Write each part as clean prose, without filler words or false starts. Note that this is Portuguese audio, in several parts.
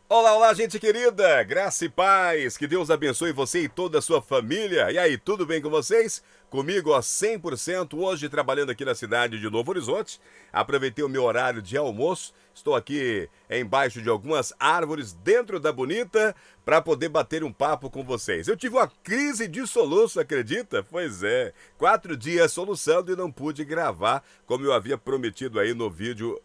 Olá, olá, gente querida, graça e paz, que Deus abençoe você e toda a sua família. E aí, tudo bem com vocês? Comigo, ó, 100%, hoje trabalhando aqui na cidade de Novo Horizonte. Aproveitei o meu horário de almoço, estou aqui embaixo de algumas árvores dentro da Bonita para poder bater um papo com vocês. Eu tive uma crise de soluço, acredita? Pois é, 4 dias soluçando e não pude gravar como eu havia prometido aí no vídeo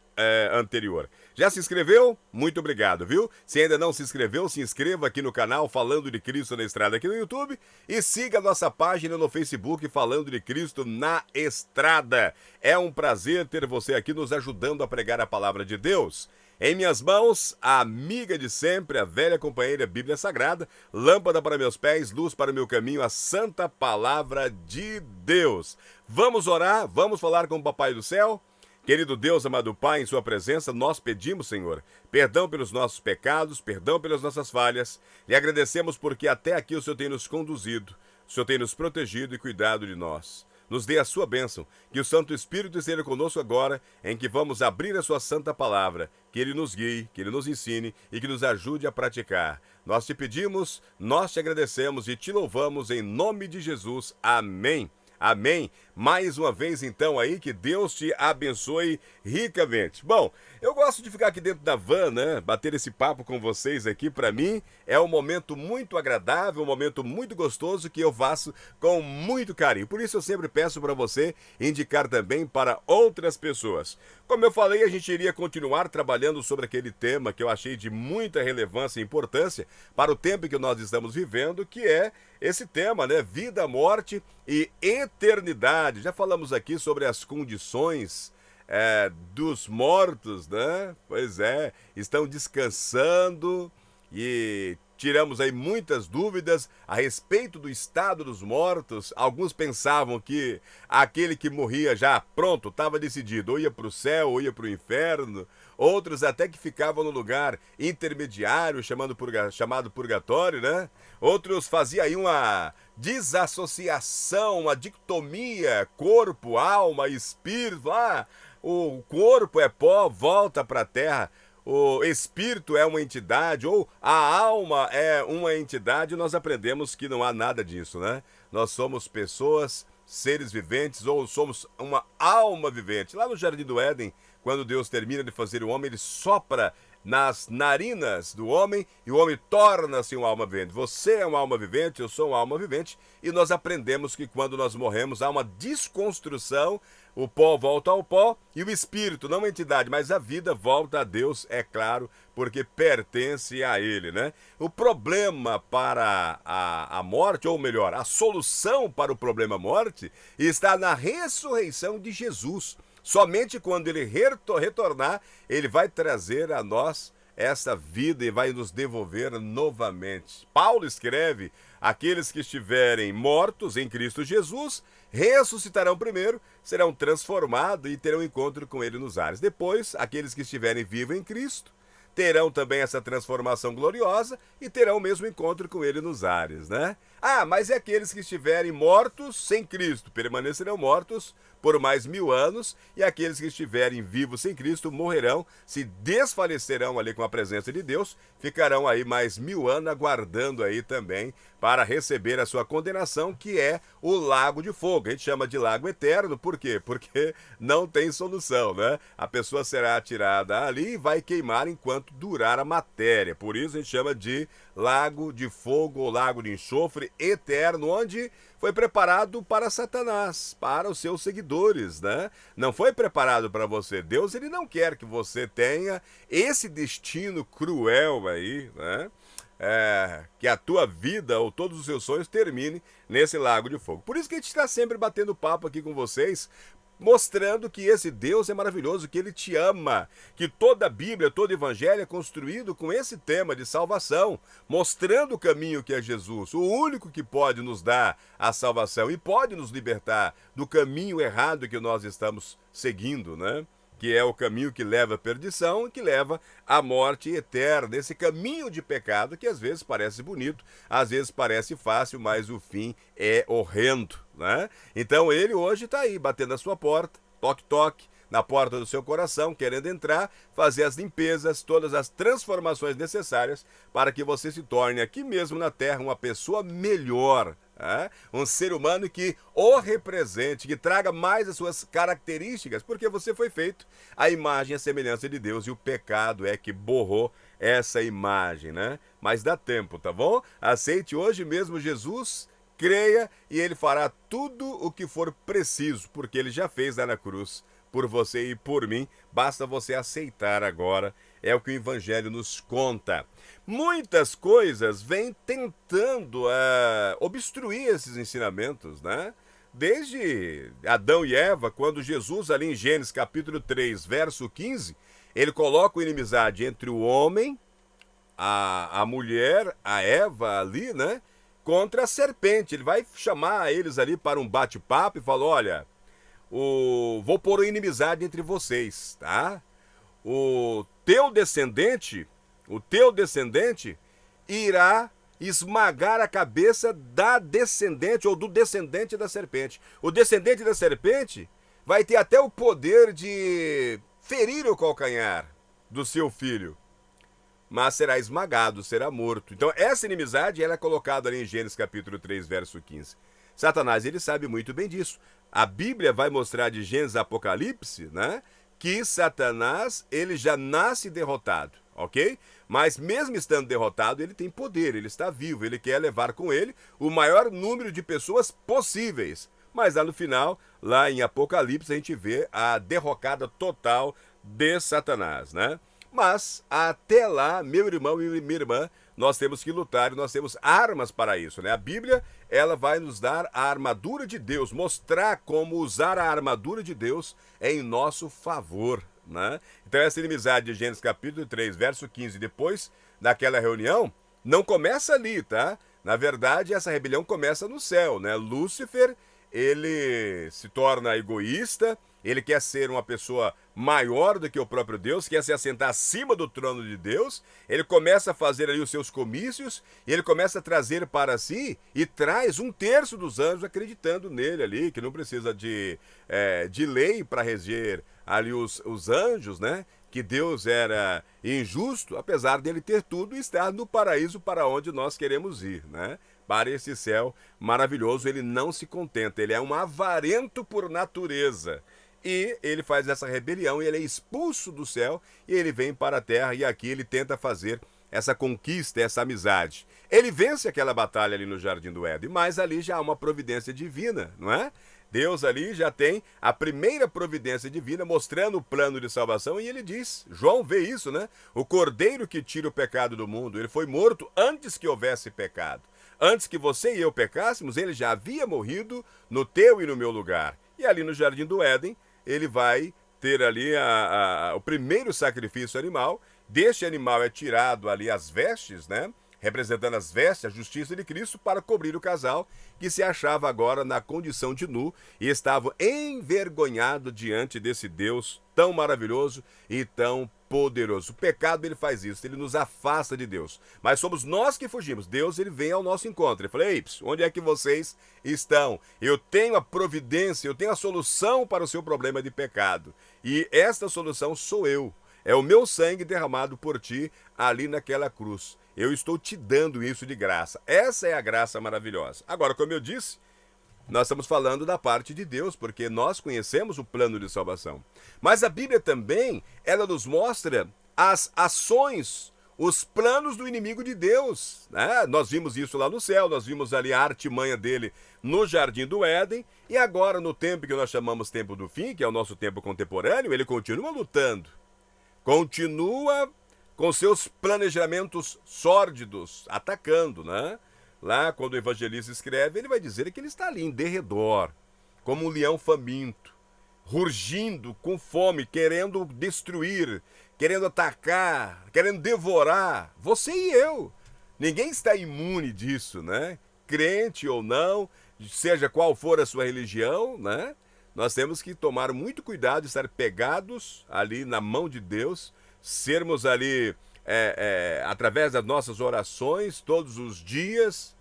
anterior. Já se inscreveu? Muito obrigado, viu? Se ainda não se inscreveu, se inscreva aqui no canal Falando de Cristo na Estrada aqui no YouTube e siga a nossa página no Facebook Falando de Cristo na Estrada. É um prazer ter você aqui nos ajudando a pregar a palavra de Deus. Em minhas mãos, a amiga de sempre, a velha companheira Bíblia Sagrada, lâmpada para meus pés, luz para o meu caminho, a santa palavra de Deus. Vamos orar, vamos falar com o Papai do Céu? Querido Deus, amado Pai, em sua presença, nós pedimos, Senhor, perdão pelos nossos pecados, perdão pelas nossas falhas. Lhe agradecemos porque até aqui o Senhor tem nos conduzido, o Senhor tem nos protegido e cuidado de nós. Nos dê a sua bênção, que o Santo Espírito esteja conosco agora, em que vamos abrir a sua santa palavra, que ele nos guie, que ele nos ensine e que nos ajude a praticar. Nós te pedimos, nós te agradecemos e te louvamos em nome de Jesus. Amém. Amém. Mais uma vez, então, aí, que Deus te abençoe ricamente. Bom, eu gosto de ficar aqui dentro da van, né? Bater esse papo com vocês aqui, para mim, é um momento muito agradável, um momento muito gostoso que eu faço com muito carinho. Por isso, eu sempre peço para você indicar também para outras pessoas. Como eu falei, a gente iria continuar trabalhando sobre aquele tema que eu achei de muita relevância e importância para o tempo que nós estamos vivendo, que é esse tema, né? Vida, morte e eternidade. Já falamos aqui sobre as condições dos mortos, né? Pois é, estão descansando e tiramos aí muitas dúvidas a respeito do estado dos mortos. Alguns pensavam que aquele que morria já pronto, estava decidido, ou ia para o céu ou ia para o inferno. Outros até que ficavam no lugar intermediário, chamado purgatório, né? Outros faziam aí uma desassociação, uma dicotomia, corpo, alma, espírito. O corpo é pó, volta para a terra. O espírito é uma entidade, ou a alma é uma entidade. Nós aprendemos que não há nada disso, né? Nós somos pessoas, seres viventes, ou somos uma alma vivente. Lá no Jardim do Éden, quando Deus termina de fazer o homem, ele sopra nas narinas do homem e o homem torna-se uma alma vivente. Você é uma alma vivente, eu sou uma alma vivente, e nós aprendemos que quando nós morremos há uma desconstrução, o pó volta ao pó e o espírito, não a entidade, mas a vida volta a Deus, é claro, porque pertence a Ele, né? O problema para a morte, ou melhor, a solução para o problema morte, está na ressurreição de Jesus. Somente quando ele retornar, ele vai trazer a nós essa vida e vai nos devolver novamente. Paulo escreve: aqueles que estiverem mortos em Cristo Jesus ressuscitarão primeiro, serão transformados e terão encontro com ele nos ares. Depois, aqueles que estiverem vivos em Cristo terão também essa transformação gloriosa e terão o mesmo encontro com ele nos ares, né? Mas é aqueles que estiverem mortos sem Cristo permanecerão mortos por mais 1000 anos, e aqueles que estiverem vivos sem Cristo morrerão, se desfalecerão ali com a presença de Deus, ficarão aí mais 1000 anos aguardando aí também para receber a sua condenação, que é o lago de fogo. A gente chama de lago eterno, por quê? Porque não tem solução, né? A pessoa será atirada ali e vai queimar enquanto durar a matéria. Por isso a gente chama de lago de fogo ou lago de enxofre eterno, onde foi preparado para Satanás, para os seus seguidores, né? Não foi preparado para você. Deus, ele não quer que você tenha esse destino cruel aí, né? Que a tua vida ou todos os seus sonhos terminem nesse lago de fogo. Por isso que a gente está sempre batendo papo aqui com vocês, mostrando que esse Deus é maravilhoso, que ele te ama, que toda a Bíblia, todo o Evangelho é construído com esse tema de salvação, mostrando o caminho que é Jesus, o único que pode nos dar a salvação e pode nos libertar do caminho errado que nós estamos seguindo, né? Que é o caminho que leva à perdição e que leva à morte eterna. Esse caminho de pecado que às vezes parece bonito, às vezes parece fácil, mas o fim é horrendo, né? Então ele hoje está aí, batendo a sua porta, toque, toque, na porta do seu coração, querendo entrar, fazer as limpezas, todas as transformações necessárias para que você se torne aqui mesmo na Terra uma pessoa melhor. Um ser humano que o represente, que traga mais as suas características, porque você foi feito à imagem e à semelhança de Deus e o pecado é que borrou essa imagem, né? Mas dá tempo, tá bom? Aceite hoje mesmo Jesus, creia e ele fará tudo o que for preciso, porque ele já fez lá na cruz por você e por mim, basta você aceitar agora, é o que o Evangelho nos conta. Muitas coisas vêm tentando obstruir esses ensinamentos, né? Desde Adão e Eva, quando Jesus ali em Gênesis capítulo 3, verso 15, ele coloca a inimizade entre o homem, a mulher, a Eva ali, né? Contra a serpente. Ele vai chamar eles ali para um bate-papo e fala, olha, vou pôr inimizade entre vocês, tá? O teu descendente irá esmagar a cabeça da descendente ou do descendente da serpente. O descendente da serpente vai ter até o poder de ferir o calcanhar do seu filho, mas será esmagado, será morto. Então essa inimizade ela é colocada ali em Gênesis capítulo 3, verso 15. Satanás, ele sabe muito bem disso. A Bíblia vai mostrar de Gênesis a Apocalipse, né, que Satanás, ele já nasce derrotado, ok? Mas mesmo estando derrotado, ele tem poder, ele está vivo, ele quer levar com ele o maior número de pessoas possíveis. Mas lá no final, lá em Apocalipse, a gente vê a derrocada total de Satanás, né? Mas até lá, meu irmão e minha irmã, nós temos que lutar e nós temos armas para isso, né? A Bíblia, ela vai nos dar a armadura de Deus, mostrar como usar a armadura de Deus em nosso favor, né? Então essa inimizade de Gênesis capítulo 3, verso 15, depois daquela reunião, não começa ali, tá? Na verdade, essa rebelião começa no céu, né? Lúcifer, ele se torna egoísta, ele quer ser uma pessoa maior do que o próprio Deus, quer se assentar acima do trono de Deus, ele começa a fazer ali os seus comícios, e ele começa a trazer para si, e traz 1/3 dos anjos acreditando nele ali, que não precisa de lei para reger ali os anjos, né? Que Deus era injusto, apesar dele ter tudo e estar no paraíso para onde nós queremos ir, né? Para esse céu maravilhoso, ele não se contenta, ele é um avarento por natureza. E ele faz essa rebelião e ele é expulso do céu e ele vem para a terra e aqui ele tenta fazer essa conquista, essa amizade. Ele vence aquela batalha ali no Jardim do Éden, mas ali já há uma providência divina, não é? Deus ali já tem a primeira providência divina mostrando o plano de salvação e ele diz, João vê isso, né? O cordeiro que tira o pecado do mundo, ele foi morto antes que houvesse pecado. Antes que você e eu pecássemos, ele já havia morrido no teu e no meu lugar. E ali no Jardim do Éden, ele vai ter ali o primeiro sacrifício animal. Deste animal é tirado ali as vestes, né? Representando as vestes, a justiça de Cristo, para cobrir o casal que se achava agora na condição de nu e estava envergonhado diante desse Deus tão maravilhoso e tão poderoso. O pecado, ele faz isso, ele nos afasta de Deus. Mas somos nós que fugimos. Deus, ele vem ao nosso encontro. Ele fala, ei, onde é que vocês estão? Eu tenho a providência, eu tenho a solução para o seu problema de pecado. E esta solução sou eu. É o meu sangue derramado por ti ali naquela cruz. Eu estou te dando isso de graça. Essa é a graça maravilhosa. Agora, como eu disse, nós estamos falando da parte de Deus, porque nós conhecemos o plano de salvação. Mas a Bíblia também, ela nos mostra as ações, os planos do inimigo de Deus, né? Nós vimos isso lá no céu, nós vimos ali a artimanha dele no Jardim do Éden, e agora no tempo que nós chamamos tempo do fim, que é o nosso tempo contemporâneo, ele continua lutando, continua com seus planejamentos sórdidos, atacando, né? Lá, quando o evangelista escreve, ele vai dizer que ele está ali em derredor, como um leão faminto, rugindo com fome, querendo destruir, querendo atacar, querendo devorar, você e eu. Ninguém está imune disso, né? Crente ou não, seja qual for a sua religião, né? Nós temos que tomar muito cuidado de estar pegados ali na mão de Deus, sermos ali através das nossas orações todos os dias,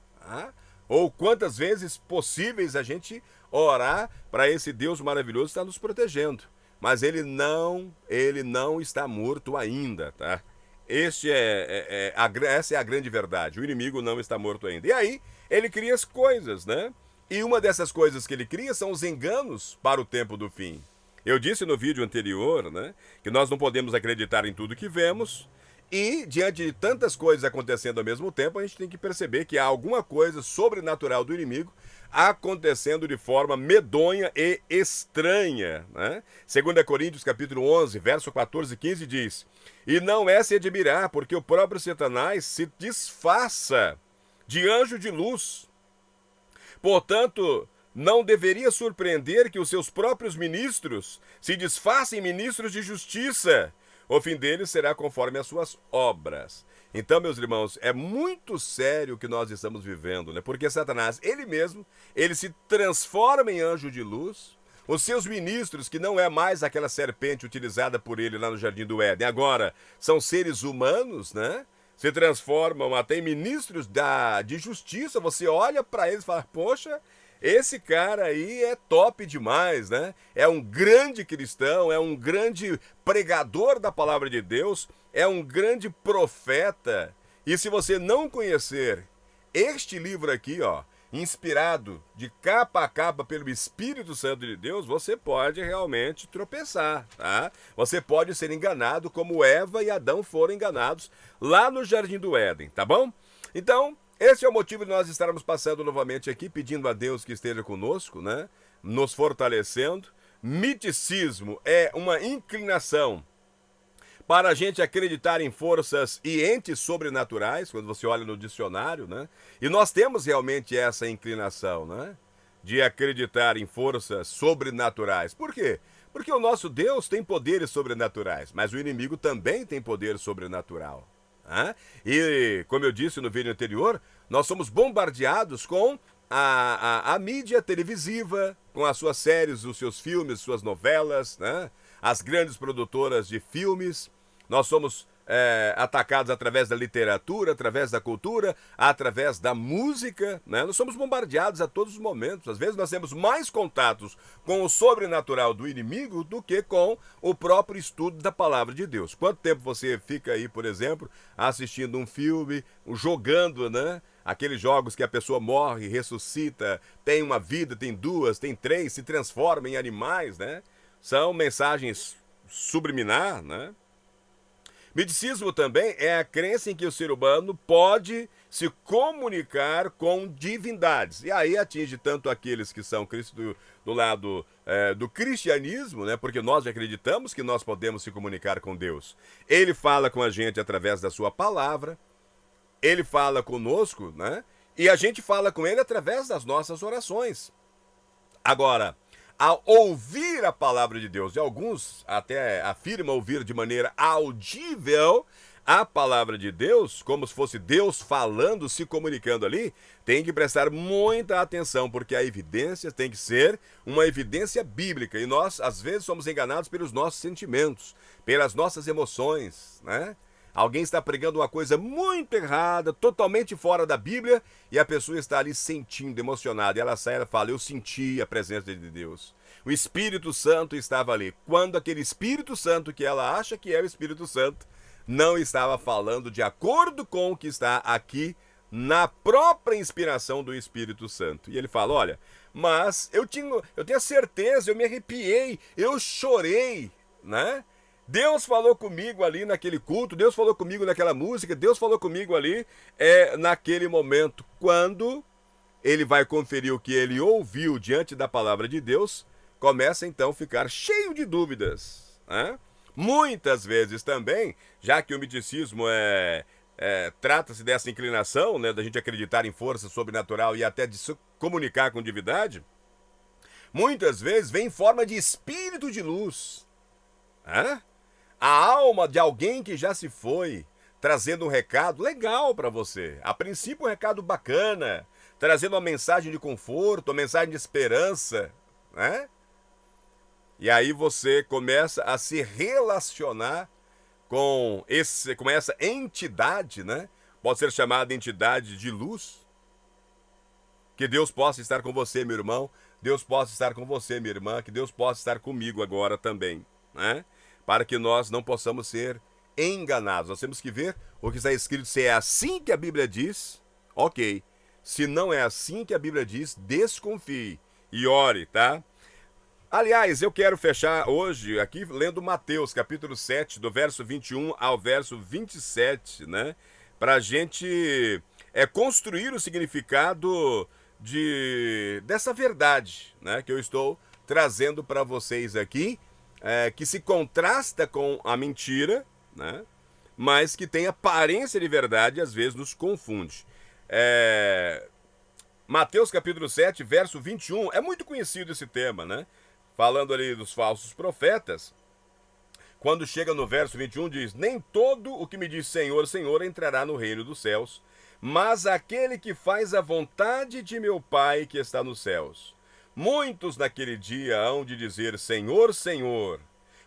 ou quantas vezes possíveis a gente orar para esse Deus maravilhoso estar nos protegendo. mas ele não está morto ainda, tá? Essa é a grande verdade. O inimigo não está morto ainda. E aí, ele cria as coisas, né? E uma dessas coisas que ele cria são os enganos para o tempo do fim. Eu disse no vídeo anterior, né, que nós não podemos acreditar em tudo que vemos, e diante de tantas coisas acontecendo ao mesmo tempo, a gente tem que perceber que há alguma coisa sobrenatural do inimigo acontecendo de forma medonha e estranha, né? 2 Coríntios capítulo 11, verso 14 e 15 diz: "E não é se admirar, porque o próprio Satanás se disfarça de anjo de luz. Portanto, não deveria surpreender que os seus próprios ministros se disfarcem ministros de justiça. O fim deles será conforme as suas obras." Então, meus irmãos, é muito sério o que nós estamos vivendo, né? Porque Satanás, ele mesmo, ele se transforma em anjo de luz. Os seus ministros, que não é mais aquela serpente utilizada por ele lá no Jardim do Éden, agora são seres humanos, né? Se transformam até em ministros de justiça. Você olha para eles e fala: poxa, esse cara aí é top demais, né? É um grande cristão, é um grande pregador da palavra de Deus, é um grande profeta. E se você não conhecer este livro aqui, ó, inspirado de capa a capa pelo Espírito Santo de Deus, você pode realmente tropeçar, tá? Você pode ser enganado como Eva e Adão foram enganados lá no Jardim do Éden, tá bom? Então, esse é o motivo de nós estarmos passando novamente aqui, pedindo a Deus que esteja conosco, né? Nos fortalecendo. Miticismo é uma inclinação para a gente acreditar em forças e entes sobrenaturais, quando você olha no dicionário, né? E nós temos realmente essa inclinação, né? De acreditar em forças sobrenaturais. Por quê? Porque o nosso Deus tem poderes sobrenaturais, mas o inimigo também tem poder sobrenatural. Né? E, como eu disse no vídeo anterior, nós somos bombardeados com a mídia televisiva, com as suas séries, os seus filmes, suas novelas, né? As grandes produtoras de filmes. Nós somos atacados através da literatura, através da cultura, através da música, né? Nós somos bombardeados a todos os momentos. Às vezes nós temos mais contatos com o sobrenatural do inimigo do que com o próprio estudo da palavra de Deus. Quanto tempo você fica aí, por exemplo, assistindo um filme, jogando, né? Aqueles jogos que a pessoa morre, ressuscita, tem uma vida, tem duas, tem três, se transforma em animais, né? São mensagens subliminar, né? Misticismo também é a crença em que o ser humano pode se comunicar com divindades. E aí atinge tanto aqueles que são do lado do cristianismo, né? Porque nós acreditamos que nós podemos se comunicar com Deus. Ele fala com a gente através da sua palavra, ele fala conosco, né? E a gente fala com ele através das nossas orações. Agora, ao ouvir a palavra de Deus, e alguns até afirmam ouvir de maneira audível a palavra de Deus, como se fosse Deus falando, se comunicando ali, tem que prestar muita atenção, porque a evidência tem que ser uma evidência bíblica, e nós, às vezes, somos enganados pelos nossos sentimentos, pelas nossas emoções, né? Alguém está pregando uma coisa muito errada, totalmente fora da Bíblia, e a pessoa está ali sentindo, emocionada. E ela sai e fala: eu senti a presença de Deus. O Espírito Santo estava ali. Quando aquele Espírito Santo, que ela acha que é o Espírito Santo, não estava falando de acordo com o que está aqui na própria inspiração do Espírito Santo. E ele fala: olha, mas eu tenho a certeza, eu me arrepiei, eu chorei, né? Deus falou comigo ali naquele culto, Deus falou comigo naquela música, Deus falou comigo ali naquele momento. Quando ele vai conferir o que ele ouviu diante da palavra de Deus, começa então a ficar cheio de dúvidas, né? Muitas vezes também, já que o misticismo trata-se dessa inclinação, né, da gente acreditar em força sobrenatural e até de se comunicar com divindade, muitas vezes vem em forma de espírito de luz, né? A alma de alguém que já se foi, trazendo um recado legal para você. A princípio, um recado bacana, trazendo uma mensagem de conforto, uma mensagem de esperança, né? E aí você começa a se relacionar com essa entidade, né? Pode ser chamada entidade de luz. Que Deus possa estar com você, meu irmão. Deus possa estar com você, minha irmã. Que Deus possa estar comigo agora também. né? Para que nós não possamos ser enganados. Nós temos que ver o que está escrito. Se é assim que a Bíblia diz, ok. Se não é assim que a Bíblia diz, desconfie e ore, tá? Aliás, eu quero fechar hoje aqui lendo Mateus, capítulo 7, do verso 21 ao verso 27, né? Para a gente construir o significado dessa verdade, né? Que eu estou trazendo para vocês aqui, que se contrasta com a mentira, né? Mas que tem aparência de verdade e às vezes nos confunde. Mateus capítulo 7, verso 21, é muito conhecido esse tema, né? Falando ali dos falsos profetas, quando chega no verso 21 diz: nem todo o que me diz Senhor, Senhor entrará no reino dos céus, mas aquele que faz a vontade de meu Pai que está nos céus. Muitos naquele dia hão de dizer: Senhor, Senhor,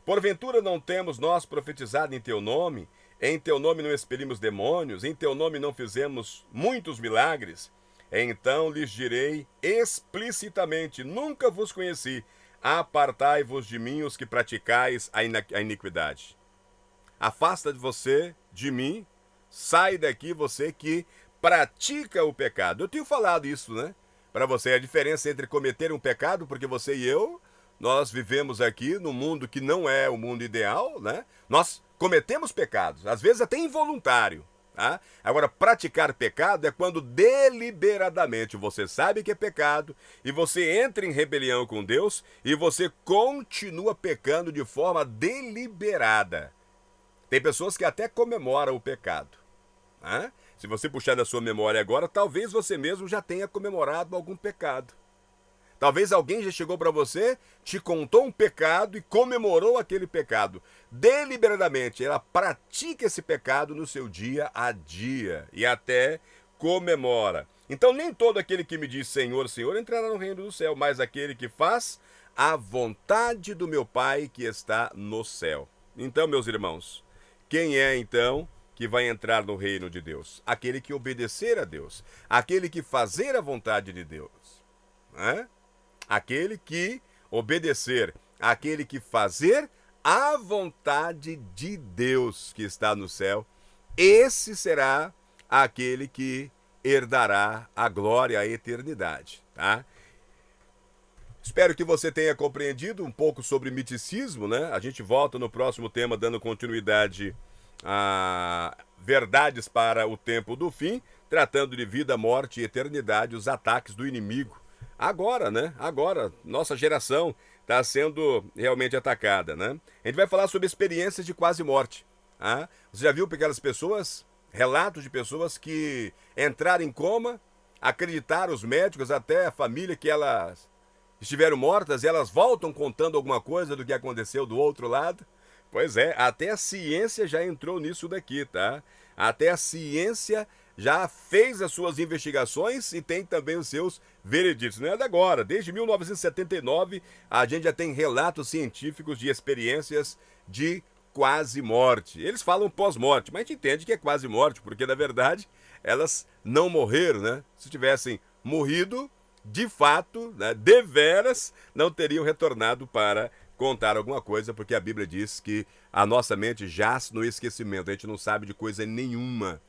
porventura não temos nós profetizado em teu nome? Em teu nome não expelimos demônios? Em teu nome não fizemos muitos milagres? Então lhes direi explicitamente: nunca vos conheci. Apartai-vos de mim, os que praticais a iniquidade. Afasta de você, de mim, sai daqui você que pratica o pecado. Eu tenho falado isso, né? Para você, a diferença entre cometer um pecado, porque você e eu, nós vivemos aqui num mundo que não é o mundo ideal, né? Nós cometemos pecados, às vezes até involuntário. Tá? Agora, praticar pecado é quando deliberadamente você sabe que é pecado e você entra em rebelião com Deus e você continua pecando de forma deliberada. Tem pessoas que até comemoram o pecado. Tá? Se você puxar da sua memória agora, talvez você mesmo já tenha comemorado algum pecado. Talvez alguém já chegou para você, te contou um pecado e comemorou aquele pecado. Deliberadamente, ela pratica esse pecado no seu dia a dia e até comemora. Então, nem todo aquele que me diz Senhor, Senhor entrará no reino do céu, mas aquele que faz a vontade do meu Pai que está no céu. Então, meus irmãos, quem é então que vai entrar no reino de Deus? Aquele que obedecer a Deus, aquele que fazer a vontade de Deus. Né? Aquele que obedecer, aquele que fazer a vontade de Deus que está no céu, esse será aquele que herdará a glória, a eternidade, tá? Espero que você tenha compreendido um pouco sobre miticismo, né? A gente volta no próximo tema dando continuidade a verdades para o tempo do fim, tratando de vida, morte e eternidade, os ataques do inimigo. Agora, né? Agora, nossa geração está sendo realmente atacada, né? A gente vai falar sobre experiências de quase morte. Tá? Você já viu aquelas pessoas, relatos de pessoas que entraram em coma, acreditaram os médicos, até a família, que elas estiveram mortas e elas voltam contando alguma coisa do que aconteceu do outro lado? Pois é, até a ciência já entrou nisso daqui, tá? Até a ciência já fez as suas investigações e tem também os seus vereditos. Não é de agora, desde 1979 a gente já tem relatos científicos de experiências de quase morte. Eles falam pós-morte, mas a gente entende que é quase morte, porque na verdade elas não morreram, né? Se tivessem morrido, de fato, né, deveras, não teriam retornado para contar alguma coisa, porque a Bíblia diz que a nossa mente jaz no esquecimento, a gente não sabe de coisa nenhuma.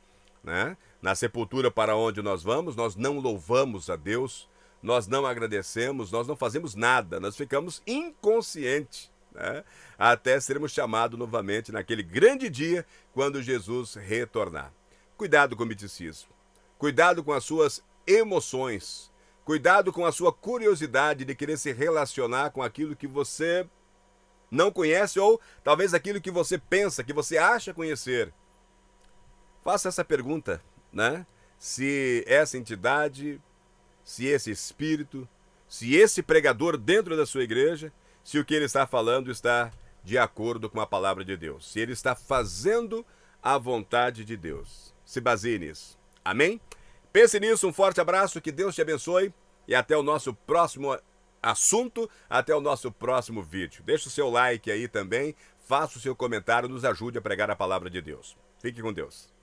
Né? Na sepultura para onde nós vamos, nós não louvamos a Deus, nós não agradecemos, nós não fazemos nada, nós ficamos inconscientes, né? Até sermos chamados novamente naquele grande dia quando Jesus retornar. Cuidado com o miticismo, cuidado com as suas emoções, cuidado com a sua curiosidade de querer se relacionar com aquilo que você não conhece ou talvez aquilo que você pensa, que você acha conhecer. Faça essa pergunta, né? Se essa entidade, se esse espírito, se esse pregador dentro da sua igreja, se o que ele está falando está de acordo com a palavra de Deus, se ele está fazendo a vontade de Deus. Se baseie nisso. Amém? Pense nisso, um forte abraço, que Deus te abençoe e até o nosso próximo assunto, até o nosso próximo vídeo. Deixe o seu like aí também, faça o seu comentário, nos ajude a pregar a palavra de Deus. Fique com Deus.